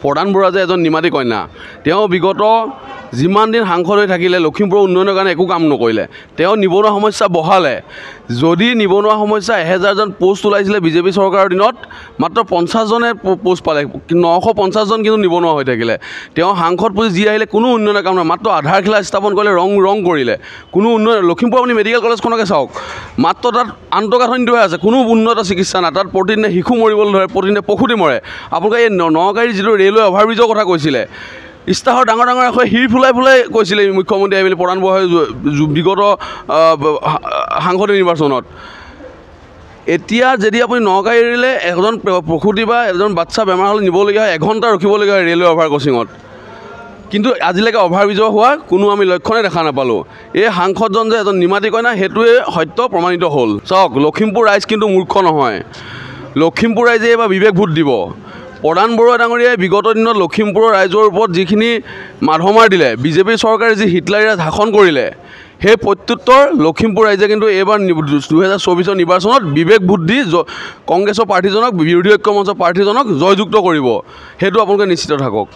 প্ৰধান বৰুৱা যে এজন নিমাতী কন্যা, তেওঁ বিগত যিমান দিন সাংসদ হৈ থাকিলে লখিমপুৰৰ উন্নয়নৰ কাৰণে একো কাম নকৰিলে। তেওঁ নিবনুৱা সমস্যা বঢ়ালে। যদি নিবনুৱা সমস্যা 1000জন পোষ্ট ওলাইছিলে বিজেপি চৰকাৰৰ দিনত, মাত্ৰ 50জনে পোষ্ট পালে, 950জন কিন্তু নিবনুৱা হৈ থাকিলে। তেওঁ সাংসদ পুঁজি যি আহিলে কোনো উন্নয়নৰ কাম নাই, মাত্ৰ আধাৰশিলা স্থাপন কৰিলে, ৰং কৰিলে, কোনো উন্নয়ন। লখিমপুৰ আপুনি মেডিকেল কলেজখনকে চাওক, মাত্ৰ তাত আন্তঃগাঁথনিটো হৈ আছে, কোনো উন্নত চিকিৎসা নাই। তাত প্ৰতিদিনে শিশু মৰিবলৈ ধৰে, প্ৰতিদিনে পশুতি মৰে। আপোনালোকে এই নগাঁৱৰ যিটো ৰেলৱে অভাৰব্ৰিজৰ কথা কৈছিলে, ইস্তাহাৰ ডাঙৰ এখন শিৰ ফুলাই কৈছিলে মুখ্যমন্ত্ৰী আহিবলৈ প্ৰধান বৰুৱাই বিগত সাংসদীয় নিৰ্বাচনত। এতিয়া যদি আপুনি নগাঁও এৰিলে এজন প্ৰসূতি বা এজন বাচ্চা বেমাৰ হ'লে নিবলগীয়া হয়, 1 ঘণ্টা ৰখিবলগীয়া হয় ৰেলৱে অভাৰ ক্ৰচিঙত। কিন্তু আজিলৈকে অভাৰব্ৰিজৰ হোৱা কোনো আমি লক্ষণেই দেখা নাপালোঁ। এই সাংসদজন যে এজন নিমাতী কন্যা, সেইটোৱে সত্য প্ৰমাণিত হ'ল। চাওক, লখিমপুৰ ৰাইজ কিন্তু মূৰ্খ নহয়। লখিমপুৰ ৰাইজে এইবাৰ বিবেক ভোট দিব। প্ৰধান বৰুৱা ডাঙৰীয়াই বিগত দিনত লখিমপুৰৰ ৰাইজৰ ওপৰত যিখিনি মাধমাৰ দিলে, বিজেপি চৰকাৰে যি হিটলাৰীয়া শাসন কৰিলে, সেই প্ৰত্যুত্তৰ লখিমপুৰ ৰাইজে কিন্তু এইবাৰ 2024 নিৰ্বাচনত বিবেক ভোট দি কংগ্ৰেছৰ প্ৰাৰ্থীজনক, বিৰোধী ঐক্য মঞ্চৰ প্ৰাৰ্থীজনক জয়যুক্ত কৰিব। সেইটো আপোনালোকে নিশ্চিত থাকক।